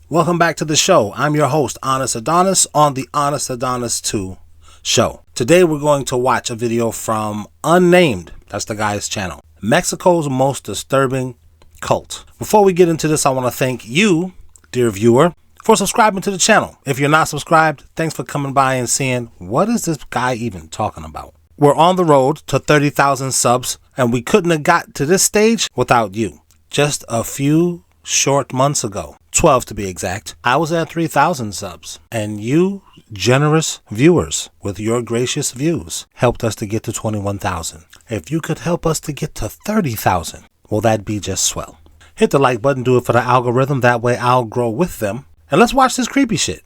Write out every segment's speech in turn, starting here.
Welcome back to the show. I'm your host, Honest Adonis, on the Honest Adonis 2 show. Today we're going to watch a video from Unnamed. That's the guy's channel. Mexico's most disturbing cult. Before we get into this, I want to thank you, dear viewer, for subscribing to the channel. If you're not subscribed, thanks for coming by and seeing what is this guy even talking about. We're on the road to 30,000 subs, and we couldn't have got to this stage without you. Just a few short months ago, 12 to be exact, I was at 3,000 subs, and you generous viewers with your gracious views helped us to get to 21,000. If you could help us to get to 30,000, well, that'd be just swell. Hit the like button, do it for the algorithm, that way I'll grow with them. And let's watch this creepy shit.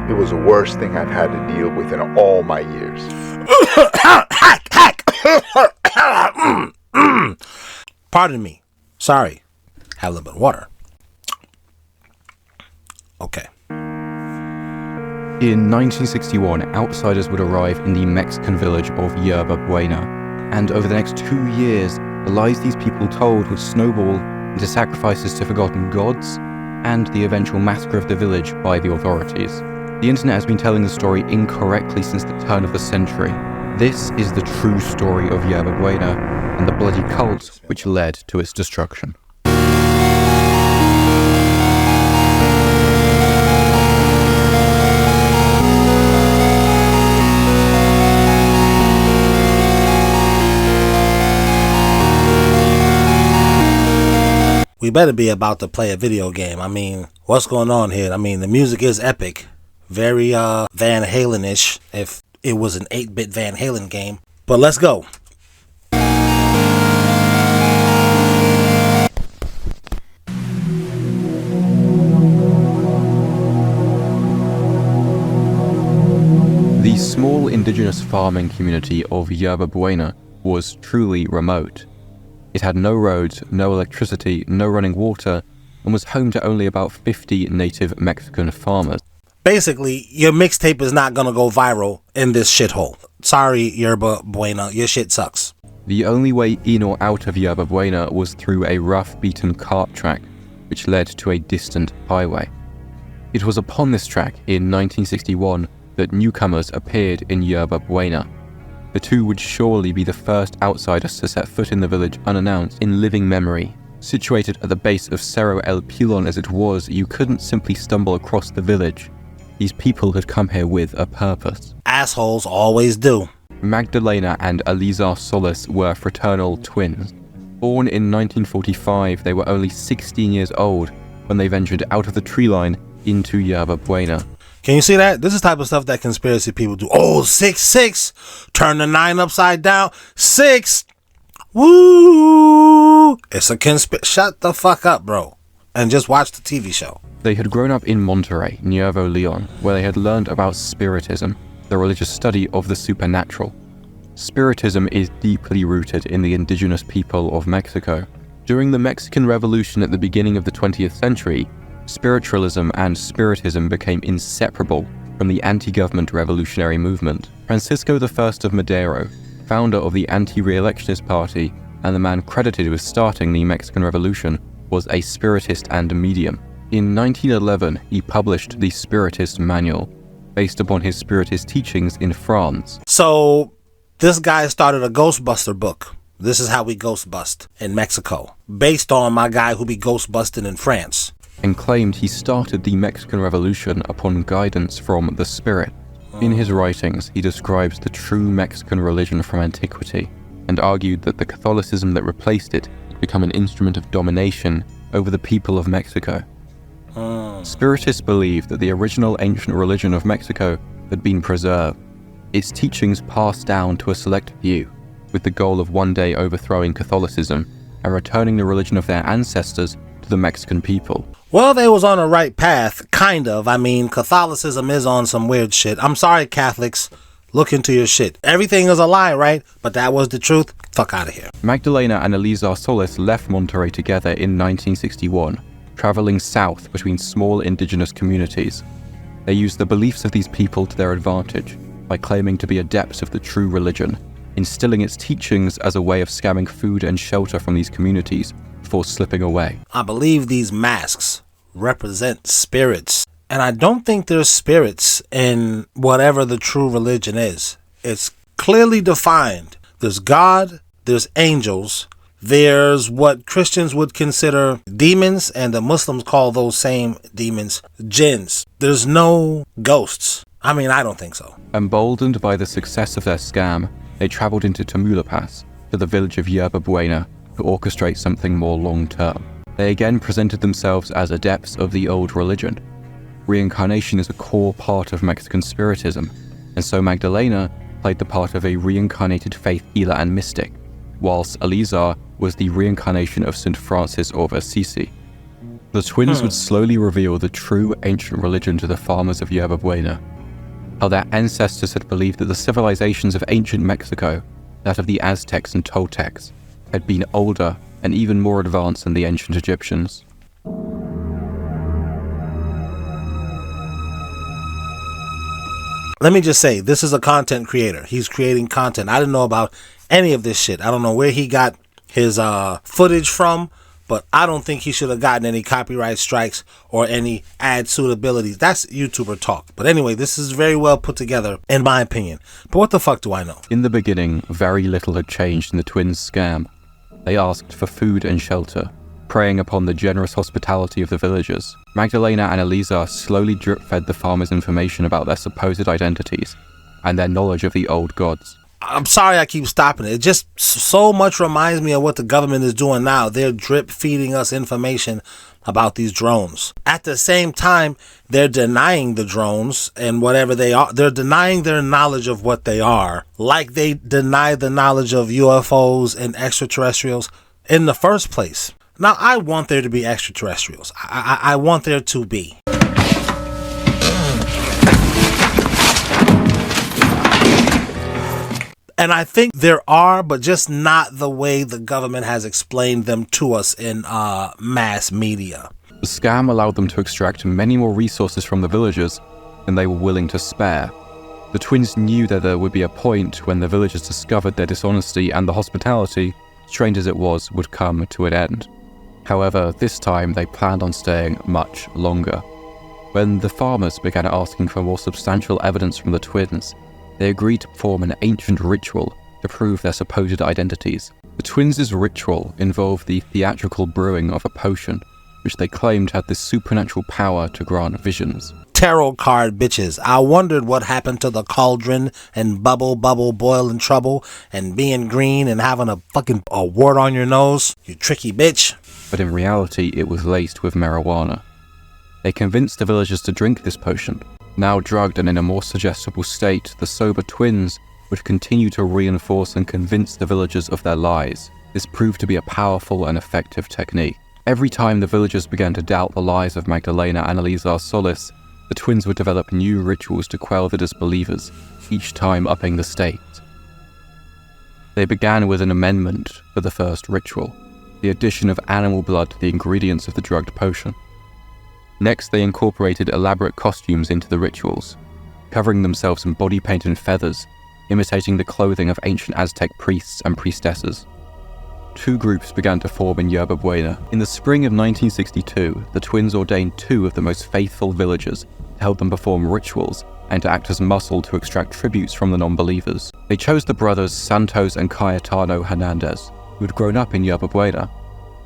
It was the worst thing I've had to deal with in all my years. Pardon me. Sorry. Have a little bit of water. Okay. In 1961, outsiders would arrive in the Mexican village of Yerba Buena, and over the next 2 years, the lies these people told would snowball into sacrifices to forgotten gods and the eventual massacre of the village by the authorities. The internet has been telling the story incorrectly since the turn of the century. This is the true story of Yerba Buena and the bloody cult which led to its destruction. We better be about to play a video game. I mean, what's going on here? I mean, the music is epic. Very Van Halen-ish, if it was an 8-bit Van Halen game. But let's go. The small indigenous farming community of Yerba Buena was truly remote. It had no roads, no electricity, no running water, and was home to only about 50 native Mexican farmers. Basically, your mixtape is not gonna go viral in this shithole. Sorry, Yerba Buena, your shit sucks. The only way in or out of Yerba Buena was through a rough beaten cart track, which led to a distant highway. It was upon this track in 1961 that newcomers appeared in Yerba Buena. The two would surely be the first outsiders to set foot in the village unannounced in living memory. Situated at the base of Cerro El Pilon as it was, you couldn't simply stumble across the village. These people had come here with a purpose. Assholes always do. Magdalena and Elizar Solis were fraternal twins. Born in 1945, they were only 16 years old when they ventured out of the tree line into Yerba Buena. Can you see that? This is the type of stuff that conspiracy people do. Oh, 666. Turn the 9 upside down. 6. Woo. It's a conspiracy. Shut the fuck up, bro. And just watch the TV show. They had grown up in Monterrey, Nuevo Leon, where they had learned about Spiritism, the religious study of the supernatural. Spiritism is deeply rooted in the indigenous people of Mexico. During the Mexican Revolution at the beginning of the 20th century, spiritualism and spiritism became inseparable from the anti-government revolutionary movement. Francisco I of Madero, founder of the anti-re-electionist party and the man credited with starting the Mexican Revolution, was a spiritist and medium. In 1911, he published the Spiritist Manual, based upon his spiritist teachings in France. So, this guy started a Ghostbuster book. This is how we ghost bust in Mexico, based on my guy who be ghost busting in France. And claimed he started the Mexican Revolution upon guidance from the spirit. In his writings, he describes the true Mexican religion from antiquity, and argued that the Catholicism that replaced it had become an instrument of domination over the people of Mexico. Spiritists believe that the original ancient religion of Mexico had been preserved, its teachings passed down to a select few, with the goal of one day overthrowing Catholicism and returning the religion of their ancestors to the Mexican people. Well, they was on the right path, kind of. I mean, Catholicism is on some weird shit. I'm sorry, Catholics. Look into your shit. Everything is a lie, right? But that was the truth. Fuck out of here. Magdalena and Elizar Solis left Monterrey together in 1961, traveling south between small indigenous communities. They used the beliefs of these people to their advantage by claiming to be adepts of the true religion, instilling its teachings as a way of scamming food and shelter from these communities before slipping away. I believe these masks represent spirits. And I don't think there's spirits in whatever the true religion is. It's clearly defined. There's God, there's angels, there's what Christians would consider demons, and the Muslims call those same demons jinns. There's no ghosts. I mean, I don't think so. Emboldened by the success of their scam, they traveled into Tamaulipas, to the village of Yerba Buena, to orchestrate something more long-term. They again presented themselves as adepts of the old religion. Reincarnation is a core part of Mexican spiritism, and so Magdalena played the part of a reincarnated faith healer and mystic, whilst Elizar was the reincarnation of St. Francis of Assisi. The twins would slowly reveal the true ancient religion to the farmers of Yerba Buena, how their ancestors had believed that the civilizations of ancient Mexico, that of the Aztecs and Toltecs, had been older and even more advanced than the ancient Egyptians. Let me just say, this is a content creator. He's creating content. I didn't know about any of this shit. I don't know where he got his footage from, but I don't think he should have gotten any copyright strikes or any ad suitabilities. That's YouTuber talk. But anyway, this is very well put together, in my opinion. But what the fuck do I know? In the beginning, very little had changed in the twins' scam. They asked for food and shelter, preying upon the generous hospitality of the villagers. Magdalena and Elizar slowly drip-fed the farmers information about their supposed identities and their knowledge of the old gods. I'm sorry I keep stopping it. It just so much reminds me of what the government is doing now. They're drip feeding us information about these drones. At the same time, they're denying the drones and whatever they are. They're denying their knowledge of what they are, like they deny the knowledge of UFOs and extraterrestrials in the first place. Now, I want there to be extraterrestrials. I want there to be. And I think there are, but just not the way the government has explained them to us in mass media. The scam allowed them to extract many more resources from the villagers than they were willing to spare. The twins knew that there would be a point when the villagers discovered their dishonesty and the hospitality, strange as it was, would come to an end. However, this time they planned on staying much longer. When the farmers began asking for more substantial evidence from the twins, they agreed to perform an ancient ritual to prove their supposed identities. The twins' ritual involved the theatrical brewing of a potion, which they claimed had the supernatural power to grant visions. Tarot card bitches. I wondered what happened to the cauldron and bubble, boiling trouble, and being green and having a fucking wart on your nose. You tricky bitch. But in reality, it was laced with marijuana. They convinced the villagers to drink this potion. Now drugged and in a more suggestible state, the sober twins would continue to reinforce and convince the villagers of their lies. This proved to be a powerful and effective technique. Every time the villagers began to doubt the lies of Magdalena and Elizar Solis, the twins would develop new rituals to quell the disbelievers, each time upping the stakes. They began with an amendment for the first ritual, the addition of animal blood to the ingredients of the drugged potion. Next, they incorporated elaborate costumes into the rituals, covering themselves in body paint and feathers, imitating the clothing of ancient Aztec priests and priestesses. Two groups began to form in Yerba Buena. In the spring of 1962, the twins ordained two of the most faithful villagers to help them perform rituals and to act as muscle to extract tributes from the non-believers. They chose the brothers Santos and Cayetano Hernandez, who had grown up in Yerba Buena.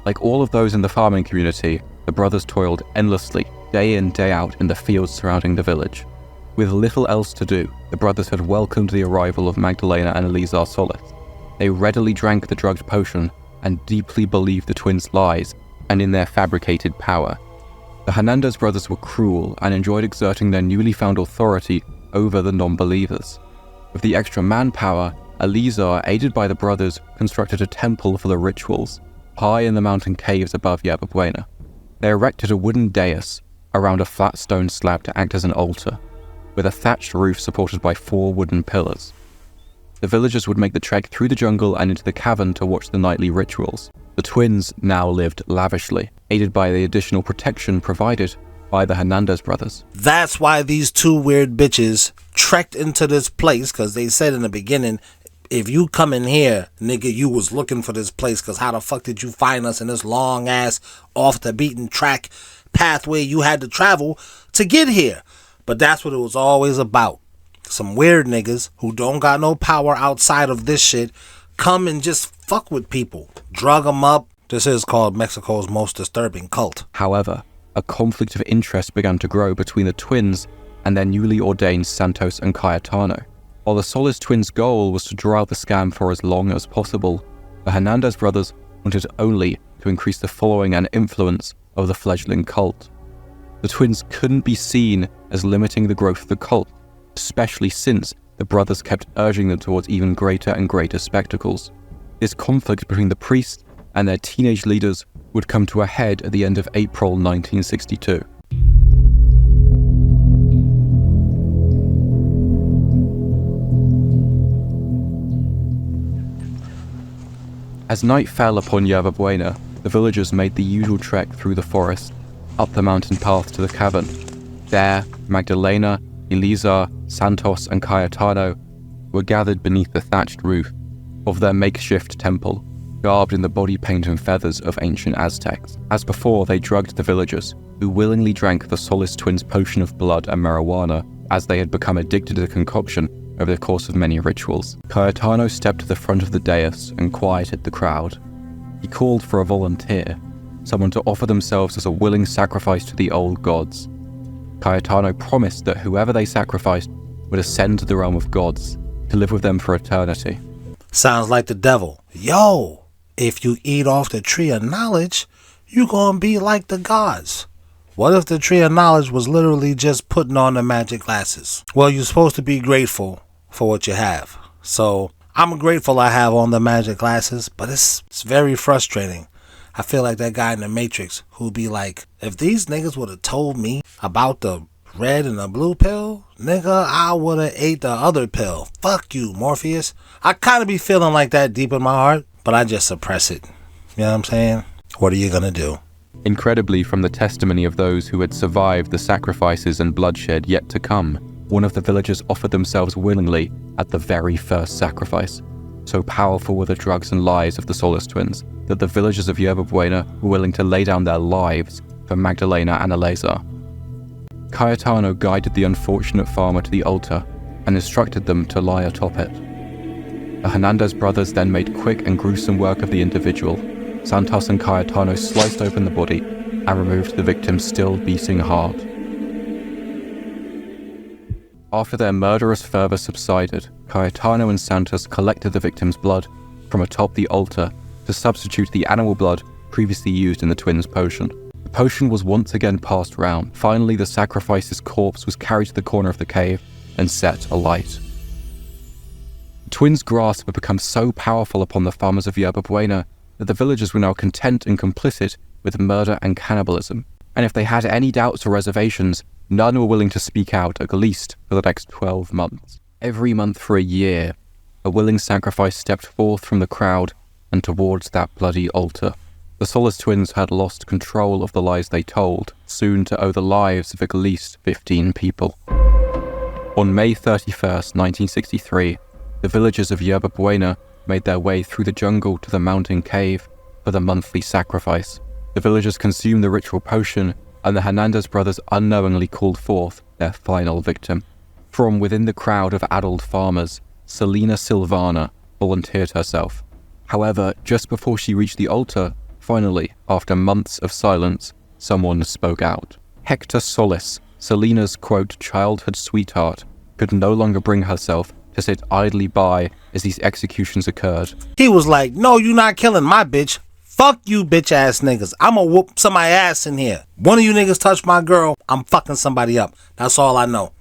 Like all of those in the farming community, the brothers toiled endlessly, day in, day out, in the fields surrounding the village. With little else to do, the brothers had welcomed the arrival of Magdalena and Elizar Solis. They readily drank the drugged potion and deeply believed the twins' lies and in their fabricated power. The Hernandez brothers were cruel and enjoyed exerting their newly found authority over the non-believers. With the extra manpower, Elizar, aided by the brothers, constructed a temple for the rituals, high in the mountain caves above Yerba Buena. They erected a wooden dais around a flat stone slab to act as an altar, with a thatched roof supported by 4 wooden pillars. The villagers would make the trek through the jungle and into the cavern to watch the nightly rituals. The twins now lived lavishly, aided by the additional protection provided by the Hernandez brothers. That's why these two weird bitches trekked into this place, because they said in the beginning if you come in here, nigga, you was looking for this place, because how the fuck did you find us in this long ass off the beaten track pathway you had to travel to get here? But that's what it was always about. Some weird niggas who don't got no power outside of this shit come and just fuck with people, drug them up. This is called Mexico's most disturbing cult. However, a conflict of interest began to grow between the twins and their newly ordained Santos and Cayetano. While the Solis twins' goal was to draw out the scam for as long as possible, the Hernandez brothers wanted only to increase the following and influence of the fledgling cult. The twins couldn't be seen as limiting the growth of the cult, especially since the brothers kept urging them towards even greater and greater spectacles. This conflict between the priests and their teenage leaders would come to a head at the end of April 1962. As night fell upon Yerba Buena, the villagers made the usual trek through the forest, up the mountain path to the cavern. There, Magdalena, Elisa, Santos, and Cayetano were gathered beneath the thatched roof of their makeshift temple, garbed in the body paint and feathers of ancient Aztecs. As before, they drugged the villagers, who willingly drank the Solis twins' potion of blood and marijuana, as they had become addicted to the concoction over the course of many rituals. Cayetano stepped to the front of the dais and quieted the crowd. He called for a volunteer, someone to offer themselves as a willing sacrifice to the old gods. Cayetano promised that whoever they sacrificed would ascend to the realm of gods, to live with them for eternity. Sounds like the devil. Yo, if you eat off the tree of knowledge, you gonna be like the gods. What if the tree of knowledge was literally just putting on the magic glasses? Well, you're supposed to be grateful for what you have. So I'm grateful I have on the magic glasses, but it's very frustrating. I feel like that guy in the Matrix who'd be like, if these niggas would have told me about the red and the blue pill, nigga, I would have ate the other pill. Fuck you, Morpheus. I kind of be feeling like that deep in my heart, but I just suppress it. You know what I'm saying? What are you gonna do? Incredibly, from the testimony of those who had survived the sacrifices and bloodshed yet to come, one of the villagers offered themselves willingly at the very first sacrifice. So powerful were the drugs and lies of the Solis twins that the villagers of Yerba Buena were willing to lay down their lives for Magdalena and Elisa. Cayetano guided the unfortunate farmer to the altar and instructed them to lie atop it. The Hernandez brothers then made quick and gruesome work of the individual. Santos and Cayetano sliced open the body and removed the victim's still beating heart. After their murderous fervor subsided, Cayetano and Santos collected the victim's blood from atop the altar to substitute the animal blood previously used in the twins' potion. The potion was once again passed round. Finally, the sacrifice's corpse was carried to the corner of the cave and set alight. The twins' grasp had become so powerful upon the farmers of Yerba Buena that the villagers were now content and complicit with murder and cannibalism. And if they had any doubts or reservations, none were willing to speak out, at least for the next 12 months. Every month for a year, a willing sacrifice stepped forth from the crowd and towards that bloody altar. The Solis twins had lost control of the lies they told, soon to owe the lives of at least 15 people. On May 31st, 1963, the villagers of Yerba Buena made their way through the jungle to the mountain cave for the monthly sacrifice. The villagers consumed the ritual potion, and the Hernandez brothers unknowingly called forth their final victim. From within the crowd of adult farmers, Selena Silvana volunteered herself. However, just before she reached the altar, finally, after months of silence, someone spoke out. Hector Solis, Selena's, quote, childhood sweetheart, could no longer bring herself to sit idly by as these executions occurred. He was like, no, you not killing my bitch. Fuck you bitch ass niggas. I'ma whoop somebody's ass in here. One of you niggas touch my girl, I'm fucking somebody up. That's all I know.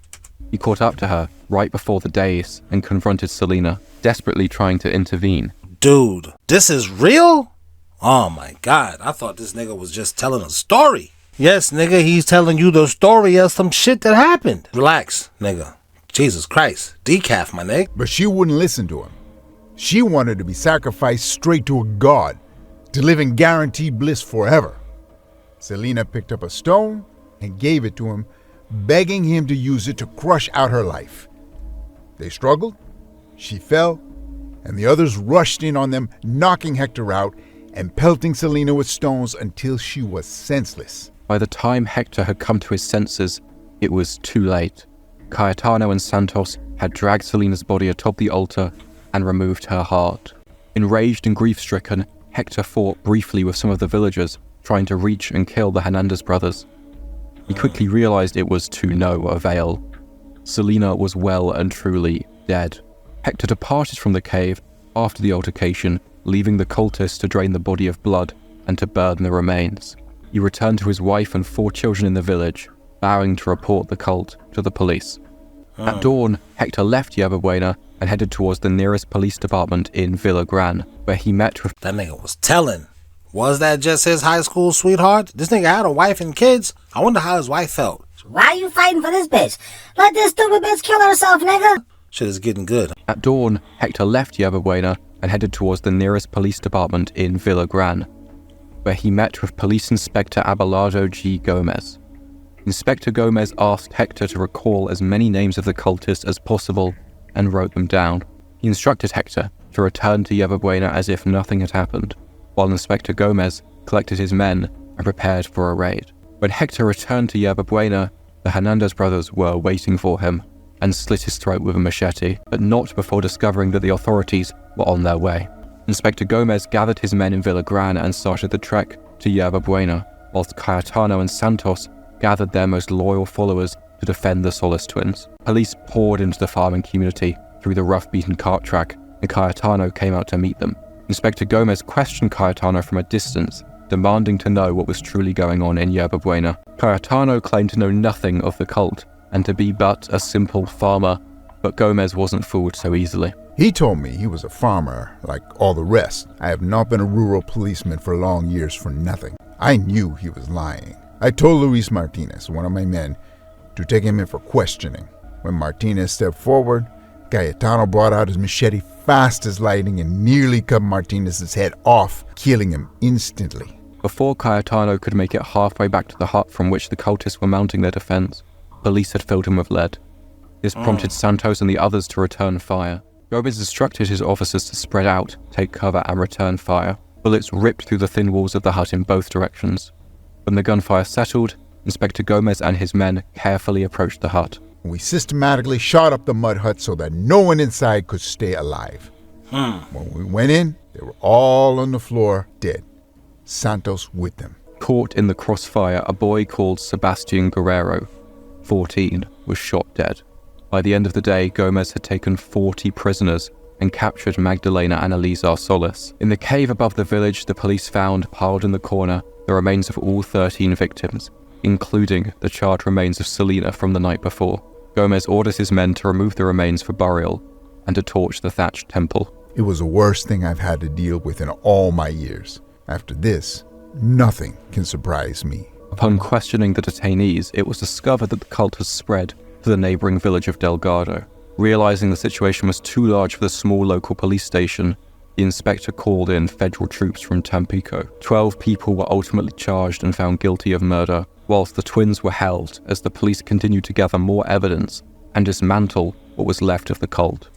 He caught up to her right before the dais and confronted Selena, desperately trying to intervene. Dude, this is real? Oh my god, I thought this nigga was just telling a story. Yes, nigga, he's telling you the story of some shit that happened. Relax, nigga. Jesus Christ. Decaf, my nigga. But she wouldn't listen to him. She wanted to be sacrificed straight to a god, to live in guaranteed bliss forever. Selena picked up a stone and gave it to him, begging him to use it to crush out her life. They struggled, she fell, and the others rushed in on them, knocking Hector out and pelting Selena with stones until she was senseless. By the time Hector had come to his senses, it was too late. Cayetano and Santos had dragged Selena's body atop the altar and removed her heart. Enraged and grief-stricken, Hector fought briefly with some of the villagers, trying to reach and kill the Hernandez brothers. He quickly realized it was to no avail. Selena was well and truly dead. Hector departed from the cave after the altercation, leaving the cultists to drain the body of blood and to burn the remains. He returned to his wife and 4 children in the village, vowing to report the cult to the police. At dawn, Hector left Yerba Buena and headed towards the nearest police department in Villa Gran, where he met with... That nigga was telling. Was that just his high school sweetheart? This nigga had a wife and kids. I wonder how his wife felt. Why you fighting for this bitch? Let this stupid bitch kill herself, nigga. Shit is getting good. At dawn, Hector left Yerba Buena and headed towards the nearest police department in Villa Gran, where he met with Police Inspector Abelardo G. Gomez. Inspector Gomez asked Hector to recall as many names of the cultists as possible and wrote them down. He instructed Hector to return to Yerba Buena as if nothing had happened, while Inspector Gomez collected his men and prepared for a raid. When Hector returned to Yerba Buena, the Hernandez brothers were waiting for him and slit his throat with a machete, but not before discovering that the authorities were on their way. Inspector Gomez gathered his men in Villa Gran and started the trek to Yerba Buena, whilst Cayetano and Santos gathered their most loyal followers to defend the Solis twins. Police poured into the farming community through the rough-beaten cart track, and Cayetano came out to meet them. Inspector Gomez questioned Cayetano from a distance, demanding to know what was truly going on in Yerba Buena. Cayetano claimed to know nothing of the cult, and to be but a simple farmer, but Gomez wasn't fooled so easily. He told me he was a farmer like all the rest. I have not been a rural policeman for long years for nothing. I knew he was lying. I told Luis Martinez, one of my men, to take him in for questioning. When Martinez stepped forward, Cayetano brought out his machete fast as lightning and nearly cut Martinez's head off, killing him instantly. Before Cayetano could make it halfway back to the hut from which the cultists were mounting their defense, police had filled him with lead. This prompted Santos and the others to return fire. Gomez instructed his officers to spread out, take cover, and return fire. Bullets ripped through the thin walls of the hut in both directions. When the gunfire settled, Inspector Gomez and his men carefully approached the hut. We systematically shot up the mud hut so that no one inside could stay alive. When we went in, they were all on the floor, dead. Santos with them. Caught in the crossfire, a boy called Sebastian Guerrero, 14, was shot dead. By the end of the day, Gomez had taken 40 prisoners and captured Magdalena and Elizar Solis. In the cave above the village, the police found, piled in the corner, the remains of all 13 victims, including the charred remains of Selena from the night before. Gomez orders his men to remove the remains for burial and to torch the thatched temple. It was the worst thing I've had to deal with in all my years. After this, nothing can surprise me. Upon questioning the detainees, it was discovered that the cult had spread to the neighboring village of Delgado. Realizing the situation was too large for the small local police station, the inspector called in federal troops from Tampico. 12 people were ultimately charged and found guilty of murder, whilst the twins were held as the police continued to gather more evidence and dismantle what was left of the cult.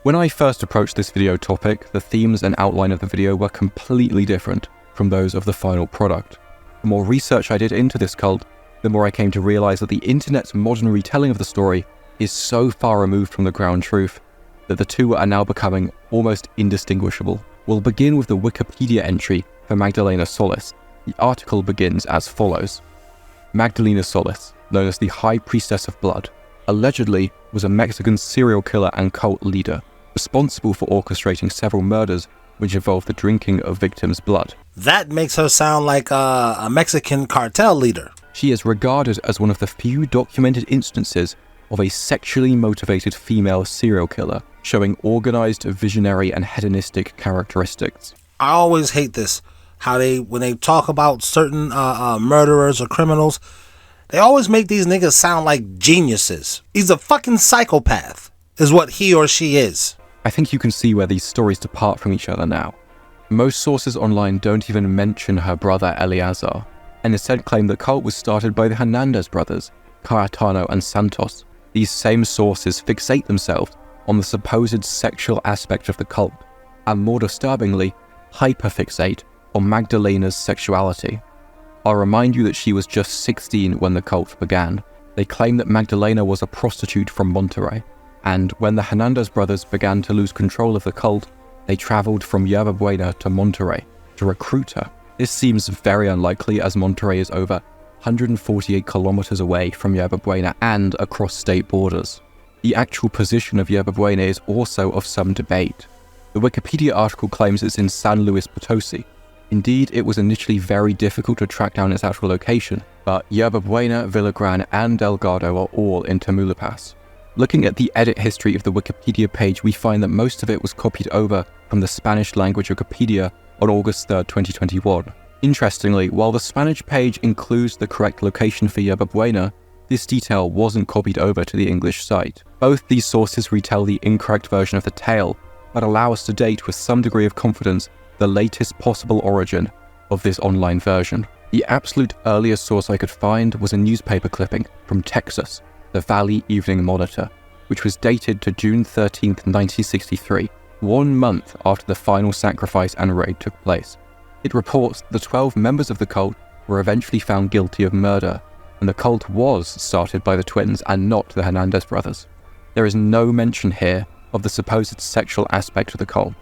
When I first approached this video topic, the themes and outline of the video were completely different from those of the final product. The more research I did into this cult, the more I came to realize that the internet's modern retelling of the story is so far removed from the ground truth that the two are now becoming almost indistinguishable. We'll begin with the Wikipedia entry for Magdalena Solis. The article begins as follows. Magdalena Solis, known as the High Priestess of Blood, allegedly was a Mexican serial killer and cult leader, responsible for orchestrating several murders which involved the drinking of victims' blood. That makes her sound like a Mexican cartel leader. She is regarded as one of the few documented instances of a sexually motivated female serial killer, showing organized, visionary, and hedonistic characteristics. I always hate this, how when they talk about certain murderers or criminals, they always make these niggas sound like geniuses. He's a fucking psychopath, is what he or she is. I think you can see where these stories depart from each other now. Most sources online don't even mention her brother Eleazar. and instead claimed the cult was started by the Hernandez brothers, Cayetano and Santos. These same sources fixate themselves on the supposed sexual aspect of the cult, and more disturbingly, hyperfixate on Magdalena's sexuality. I'll remind you that she was just 16 when the cult began. They claim that Magdalena was a prostitute from Monterrey, and when the Hernandez brothers began to lose control of the cult, they traveled from Yerba Buena to Monterrey to recruit her. This seems very unlikely, as Monterrey is over 148 kilometers away from Yerba Buena and across state borders. The actual position of Yerba Buena is also of some debate. The Wikipedia article claims it's in San Luis Potosi. Indeed, it was initially very difficult to track down its actual location, but Yerba Buena, Villagran, and Delgado are all in Tamaulipas. Looking at the edit history of the Wikipedia page, we find that most of it was copied over from the Spanish language Wikipedia on August 3rd, 2021. Interestingly, while the Spanish page includes the correct location for Yerba Buena, this detail wasn't copied over to the English site. Both these sources retell the incorrect version of the tale, but allow us to date with some degree of confidence the latest possible origin of this online version. The absolute earliest source I could find was a newspaper clipping from Texas, the Valley Evening Monitor, which was dated to June 13, 1963, 1 month after the final sacrifice and raid took place. It reports the 12 members of the cult were eventually found guilty of murder, and the cult was started by the twins and not the Hernandez brothers. There is no mention here of the supposed sexual aspect of the cult.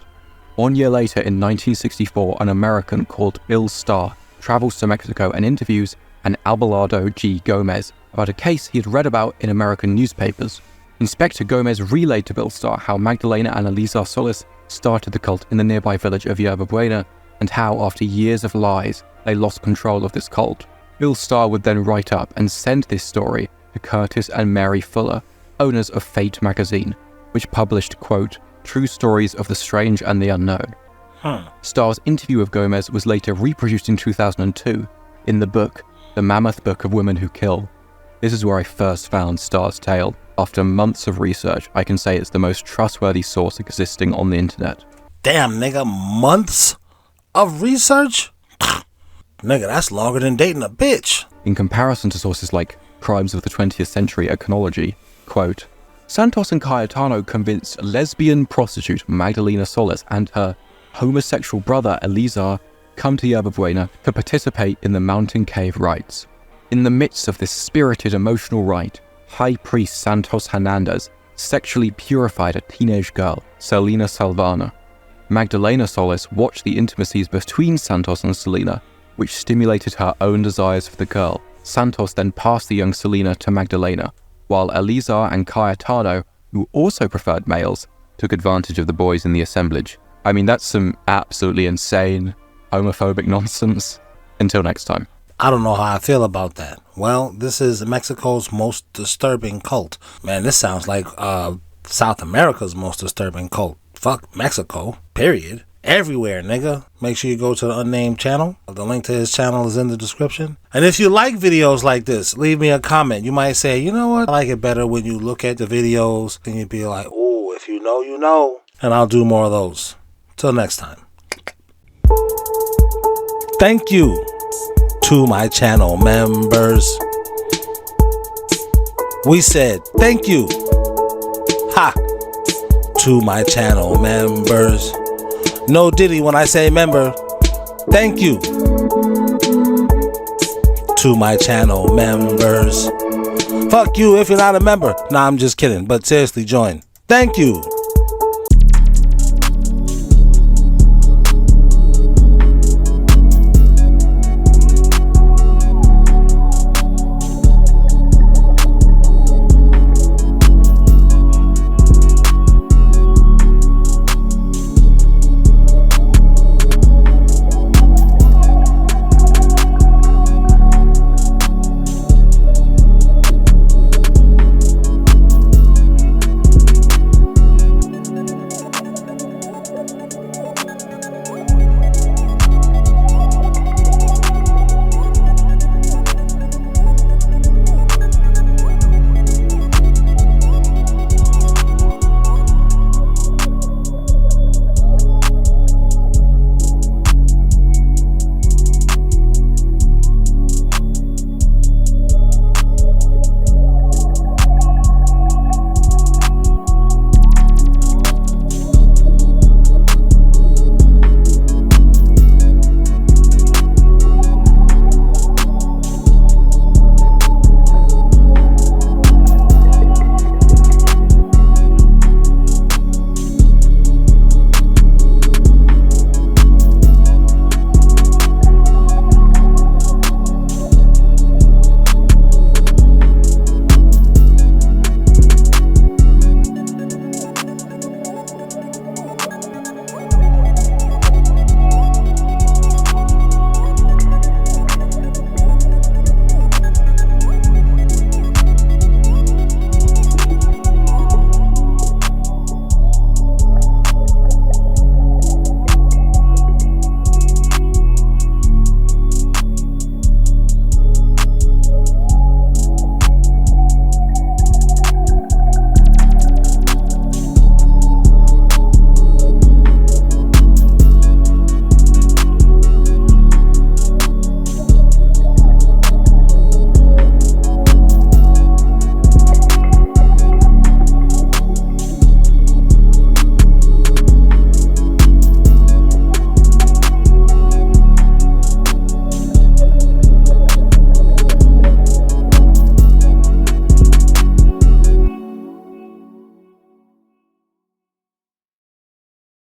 1 year later, in 1964, an American called Bill Starr travels to Mexico and interviews an Abelardo G. Gomez about a case he had read about in American newspapers. Inspector Gomez relayed to Bill Starr how Magdalena and Elizar Solis started the cult in the nearby village of Yerba Buena, and how, after years of lies, they lost control of this cult. Bill Starr would then write up and send this story to Curtis and Mary Fuller, owners of Fate magazine, which published, quote, "True Stories of the Strange and the Unknown." Starr's interview of Gomez was later reproduced in 2002 in the book, The Mammoth Book of Women Who Kill. This is where I first found Starr's tale. After months of research, I can say it's the most trustworthy source existing on the internet. Damn, nigga, months of research? Nigga, that's longer than dating a bitch. In comparison to sources like Crimes of the 20th Century Iconology, quote, Santos and Cayetano convinced lesbian prostitute Magdalena Solis and her homosexual brother Elizar come to Yerba Buena to participate in the mountain cave rites. In the midst of this spirited emotional rite, High Priest Santos Hernandez sexually purified a teenage girl, Selena Salvana. Magdalena Solis watched the intimacies between Santos and Selena, which stimulated her own desires for the girl. Santos then passed the young Selena to Magdalena, while Elizar and Cayetano, who also preferred males, took advantage of the boys in the assemblage. I mean, that's some absolutely insane, homophobic nonsense. Until next time. I don't know how I feel about that. Well, this is Mexico's most disturbing cult. Man, this sounds like South America's most disturbing cult. Fuck Mexico, period. Everywhere, nigga. Make sure you go to the Unnamed channel. The link to his channel is in the description. And if you like videos like this, leave me a comment. You might say, you know what? I like it better when you look at the videos and you be like, ooh, if you know, you know. And I'll do more of those. Till next time. Thank you to my channel members. We said thank you. Ha! To my channel members. No diddy when I say member. Thank you to my channel members. Fuck you if you're not a member. Nah, I'm just kidding. But seriously, join. Thank you.